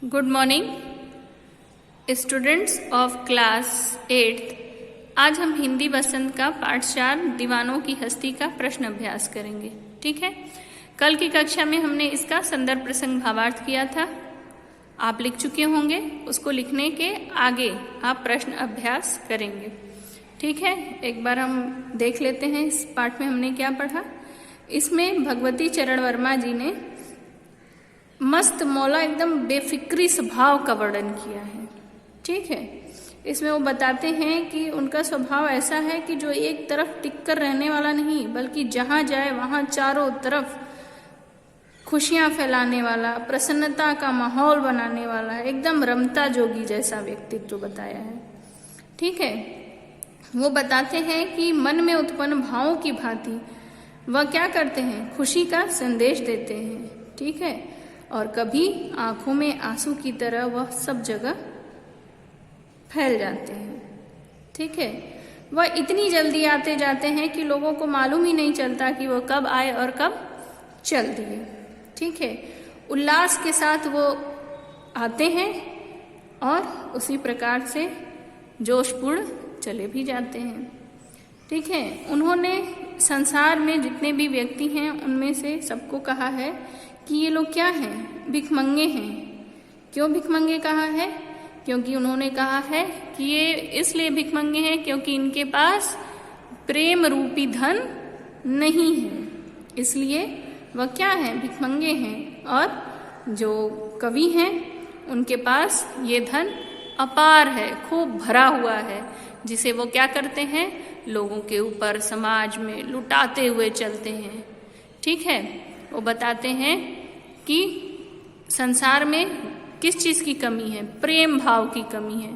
Good morning students of class 8th। आज हम हिंदी वसंत का पाठ 4 दीवानों की हस्ती का प्रश्न अभ्यास करेंगे। ठीक है, कल की कक्षा में हमने इसका संदर्भ प्रसंग भावार्थ किया था, आप लिख चुके होंगे। उसको लिखने के आगे आप प्रश्न अभ्यास करेंगे। ठीक है, एक बार हम देख लेते हैं इस पाठ में हमने क्या पढ़ा। इसमें भगवती चरण वर्मा जी ने मस्त मौला एकदम बेफिक्री स्वभाव का वर्णन किया है। ठीक है, इसमें वो बताते हैं कि उनका स्वभाव ऐसा है कि जो एक तरफ टिक कर रहने वाला नहीं, बल्कि जहां जाए वहां चारों तरफ खुशियां फैलाने वाला, प्रसन्नता का माहौल बनाने वाला, एकदम रमता जोगी जैसा व्यक्तित्व बताया है। ठीक है, वो बताते हैं कि मन में उत्पन्न भावों की भांति वह क्या करते हैं, खुशी का संदेश देते हैं। ठीक है, और कभी आंखों में आंसू की तरह वह सब जगह फैल जाते हैं। ठीक है, वह इतनी जल्दी आते जाते हैं कि लोगों को मालूम ही नहीं चलता कि वह कब आए और कब चल दिए। ठीक है, उल्लास के साथ वो आते हैं और उसी प्रकार से जोशपूर्ण चले भी जाते हैं। ठीक है, उन्होंने संसार में जितने भी व्यक्ति हैं उनमें से सबको कहा है कि ये लोग क्या हैं, भिखमंगे हैं। क्यों भिखमंगे कहा है? क्योंकि उन्होंने कहा है कि ये इसलिए भिखमंगे हैं क्योंकि इनके पास प्रेम रूपी धन नहीं है, इसलिए वह क्या है, भिखमंगे हैं। और जो कवि हैं उनके पास ये धन अपार है, खूब भरा हुआ है, जिसे वो क्या करते हैं, लोगों के ऊपर समाज में लुटाते हुए चलते हैं। ठीक है, वो बताते हैं कि संसार में किस चीज की कमी है, प्रेम भाव की कमी है।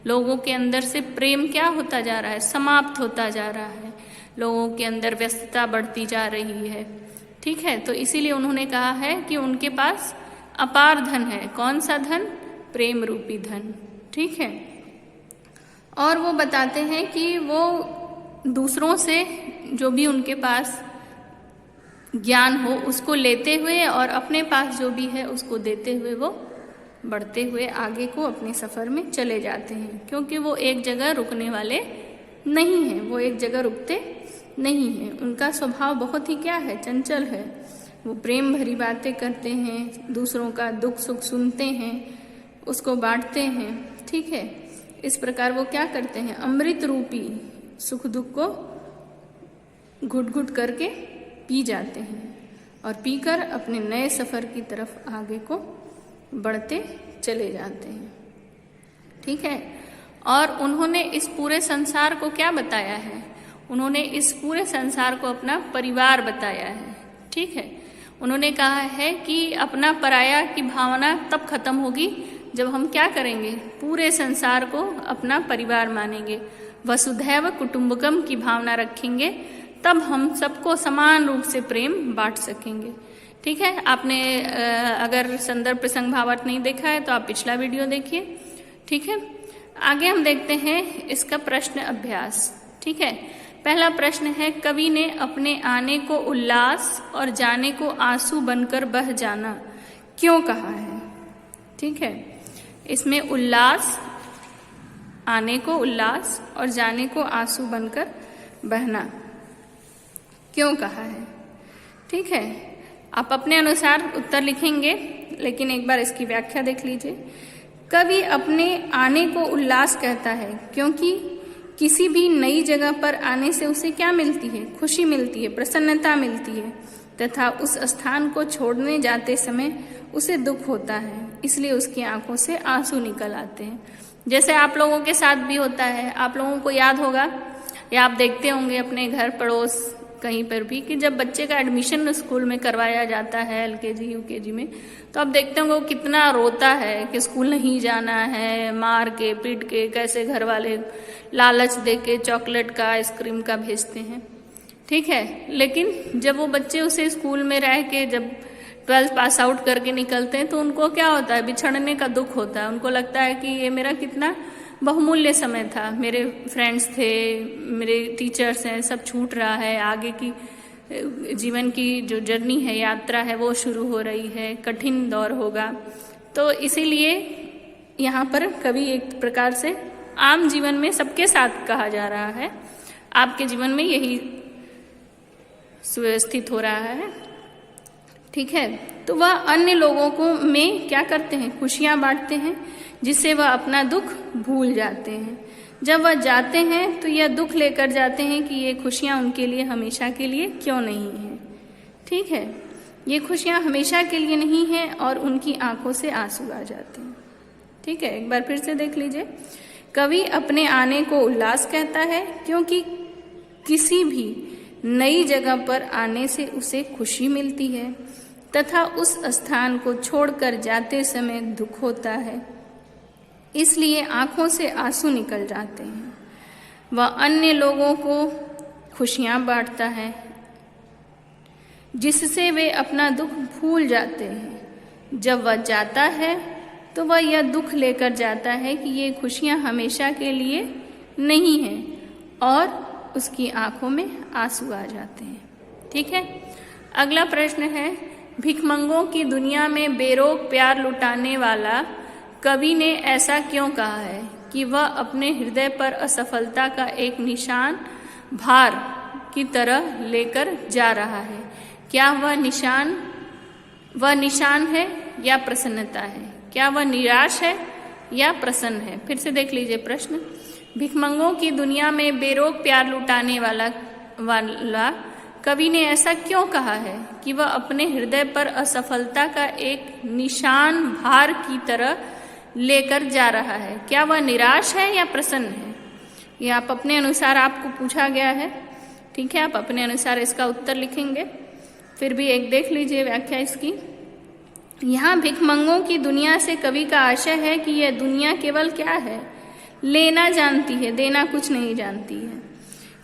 लोगों के अंदर से प्रेम क्या होता जा रहा है, समाप्त होता जा रहा है। लोगों के अंदर व्यस्तता बढ़ती जा रही है। ठीक है, तो इसीलिए उन्होंने कहा है कि उनके पास अपार धन है। कौन सा धन? प्रेम रूपी धन। ठीक है, और वो बताते हैं कि वो दूसरों से जो भी उनके पास ज्ञान हो उसको लेते हुए और अपने पास जो भी है उसको देते हुए वो बढ़ते हुए आगे को अपने सफर में चले जाते हैं, क्योंकि वो एक जगह रुकने वाले नहीं हैं, वो एक जगह रुकते नहीं हैं। उनका स्वभाव बहुत ही क्या है, चंचल है। वो प्रेम भरी बातें करते हैं, दूसरों का दुख सुख सुनते हैं, उसको बांटते हैं। ठीक है, इस प्रकार वो क्या करते हैं, अमृत रूपी सुख दुख को घुट घुट करके पी जाते हैं और पीकर अपने नए सफर की तरफ आगे को बढ़ते चले जाते हैं। ठीक है, और उन्होंने इस पूरे संसार को क्या बताया है, उन्होंने इस पूरे संसार को अपना परिवार बताया है। ठीक है, उन्होंने कहा है कि अपना पराया की भावना तब खत्म होगी जब हम क्या करेंगे, पूरे संसार को अपना परिवार मानेंगे, वसुधैव कुटुंबकम की भावना रखेंगे, तब हम सबको समान रूप से प्रेम बांट सकेंगे। ठीक है, आपने अगर संदर्भ प्रसंग भावार्थ नहीं देखा है तो आप पिछला वीडियो देखिए। ठीक है, आगे हम देखते हैं इसका प्रश्न अभ्यास। ठीक है, पहला प्रश्न है, कवि ने अपने आने को उल्लास और जाने को आंसू बनकर बह जाना क्यों कहा है? ठीक है, इसमें उल्लास, आने को उल्लास और जाने को आंसू बनकर बहना क्यों कहा है? ठीक है, आप अपने अनुसार उत्तर लिखेंगे, लेकिन एक बार इसकी व्याख्या देख लीजिए। कवि अपने आने को उल्लास कहता है क्योंकि किसी भी नई जगह पर आने से उसे क्या मिलती है, खुशी मिलती है, प्रसन्नता मिलती है, तथा उस स्थान को छोड़ने जाते समय उसे दुख होता है, इसलिए उसकी आंखों से आंसू निकल आते हैं। जैसे आप लोगों के साथ भी होता है, आप लोगों को याद होगा या आप देखते होंगे अपने घर पड़ोस कहीं पर भी कि जब बच्चे का एडमिशन स्कूल में करवाया जाता है, LKG UKG में, तो आप देखते होंगे वो कितना रोता है कि स्कूल नहीं जाना है, मार के पीट के कैसे घर वाले लालच दे के चॉकलेट का, आइसक्रीम का भेजते हैं। ठीक है, लेकिन जब वो बच्चे उसे स्कूल में रह के जब 12th पास आउट करके निकलते हैं तो उनको क्या होता है, बिछड़ने का दुख होता है। उनको लगता है कि ये मेरा कितना बहुमूल्य समय था, मेरे फ्रेंड्स थे, मेरे टीचर्स हैं, सब छूट रहा है, आगे की जीवन की जो जर्नी है, यात्रा है, वो शुरू हो रही है, कठिन दौर होगा। तो इसीलिए यहाँ पर कवि एक प्रकार से आम जीवन में सबके साथ कहा जा रहा है, आपके जीवन में यही सुव्यवस्थित हो रहा है। ठीक है, तो वह अन्य लोगों को में क्या करते हैं, खुशियां बांटते हैं, जिससे वह अपना दुख भूल जाते हैं। जब वह जाते हैं तो यह दुख लेकर जाते हैं कि ये खुशियां उनके लिए हमेशा के लिए क्यों नहीं है। ठीक है, ये खुशियां हमेशा के लिए नहीं है और उनकी आंखों से आंसू आ जाते हैं। ठीक है, एक बार फिर से देख लीजिए। कवि अपने आने को उल्लास कहता है क्योंकि किसी भी नई जगह पर आने से उसे खुशी मिलती है तथा उस स्थान को छोड़कर जाते समय दुख होता है, इसलिए आंखों से आंसू निकल जाते हैं। वह अन्य लोगों को खुशियां बांटता है जिससे वे अपना दुख भूल जाते हैं। जब वह जाता है तो वह यह दुख लेकर जाता है कि ये खुशियां हमेशा के लिए नहीं हैं और उसकी आंखों में आंसू आ जाते हैं। ठीक है, अगला प्रश्न है, भिखमंगों की दुनिया में बेरोक प्यार लुटाने वाला कवि ने ऐसा क्यों कहा है कि वह अपने हृदय पर असफलता का एक निशान भार की तरह लेकर जा रहा है। क्या वह निशान है या प्रसन्नता है? क्या वह निराश है या प्रसन्न है? फिर से देख लीजिए प्रश्न। भिखमंगों की दुनिया में बेरोक प्यार लुटाने वाला कवि ने ऐसा क्यों कहा है कि वह अपने हृदय पर असफलता का एक निशान भार की तरह लेकर जा रहा है? क्या वह निराश है या प्रसन्न है? ये आप अपने अनुसार, आपको पूछा गया है। ठीक है, आप अपने अनुसार इसका उत्तर लिखेंगे। फिर भी एक देख लीजिए व्याख्या इसकी। यहाँ भिखमंगों की दुनिया से कवि का आशय है कि यह दुनिया केवल क्या है, लेना जानती है, देना कुछ नहीं जानती है।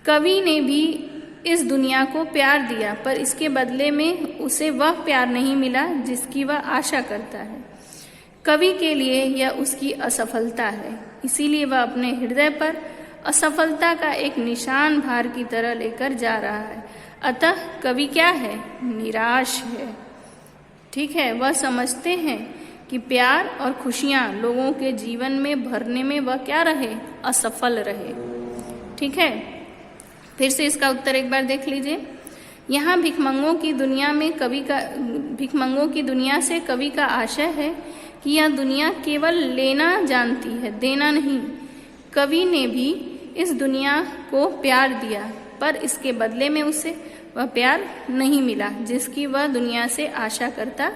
कवि ने भी इस दुनिया को प्यार दिया पर इसके बदले में उसे वह प्यार नहीं मिला जिसकी वह आशा करता है। कवि के लिए यह उसकी असफलता है, इसीलिए वह अपने हृदय पर असफलता का एक निशान भार की तरह लेकर जा रहा है। अतः कवि क्या है, निराश है। ठीक है, वह समझते हैं कि प्यार और खुशियां लोगों के जीवन में भरने में वह क्या रहे, असफल रहे। ठीक है, फिर से इसका उत्तर एक बार देख लीजिए। यहाँ भिखमंगों की दुनिया से कवि का आशय है कि यह दुनिया केवल लेना जानती है, देना नहीं। कवि ने भी इस दुनिया को प्यार दिया पर इसके बदले में उसे वह प्यार नहीं मिला जिसकी वह दुनिया से आशा करता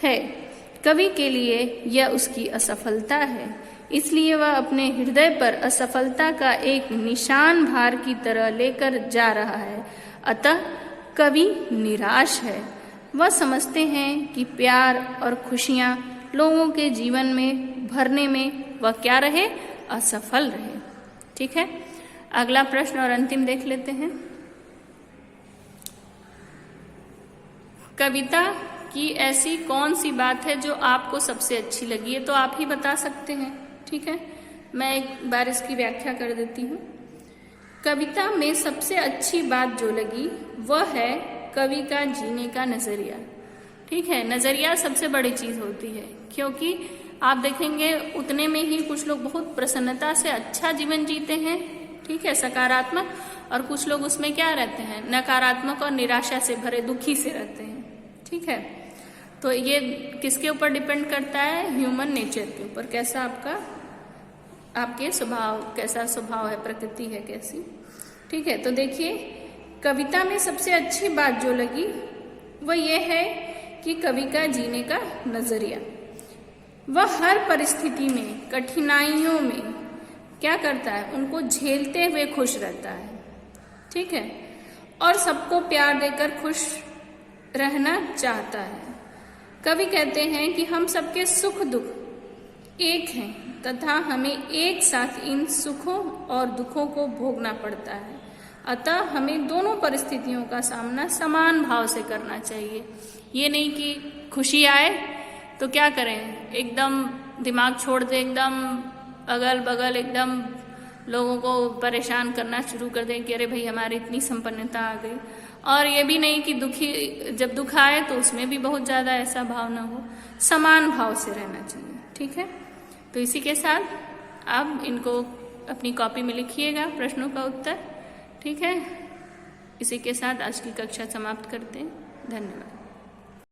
है। कवि के लिए यह उसकी असफलता है, इसलिए वह अपने हृदय पर असफलता का एक निशान भार की तरह लेकर जा रहा है। अतः कवि निराश है। वह समझते हैं कि प्यार और खुशियां लोगों के जीवन में भरने में वह क्या रहे, असफल रहे। ठीक है, अगला प्रश्न और अंतिम देख लेते हैं। कविता की ऐसी कौन सी बात है जो आपको सबसे अच्छी लगी है? तो आप ही बता सकते हैं। ठीक है, मैं एक बार इसकी व्याख्या कर देती हूँ। कविता में सबसे अच्छी बात जो लगी वह है कवि का जीने का नजरिया। ठीक है, नजरिया सबसे बड़ी चीज होती है, क्योंकि आप देखेंगे उतने में ही कुछ लोग बहुत प्रसन्नता से अच्छा जीवन जीते हैं। ठीक है, सकारात्मक, और कुछ लोग उसमें क्या रहते हैं, नकारात्मक और निराशा से भरे, दुखी से रहते हैं। ठीक है, तो ये किसके ऊपर डिपेंड करता है, ह्यूमन नेचर के ऊपर, कैसा आपके स्वभाव, कैसा स्वभाव है, प्रकृति है कैसी। ठीक है, तो देखिए कविता में सबसे अच्छी बात जो लगी वह ये है कि कवि का जीने का नजरिया। वह हर परिस्थिति में, कठिनाइयों में क्या करता है, उनको झेलते हुए खुश रहता है। ठीक है, और सबको प्यार देकर खुश रहना चाहता है। कवि कहते हैं कि हम सबके सुख दुख एक हैं तथा हमें एक साथ इन सुखों और दुखों को भोगना पड़ता है। अतः हमें दोनों परिस्थितियों का सामना समान भाव से करना चाहिए। ये नहीं कि खुशी आए तो क्या करें, एकदम दिमाग छोड़ दे, एकदम अगल बगल एकदम लोगों को परेशान करना शुरू कर दें कि अरे भाई हमारी इतनी संपन्नता आ गई, और ये भी नहीं कि दुखी, जब दुख आए तो उसमें भी बहुत ज़्यादा ऐसा भाव ना हो, समान भाव से रहना चाहिए। ठीक है, तो इसी के साथ आप इनको अपनी कॉपी में लिखिएगा प्रश्नों का उत्तर। ठीक है, इसी के साथ आज की कक्षा समाप्त करते हैं। धन्यवाद।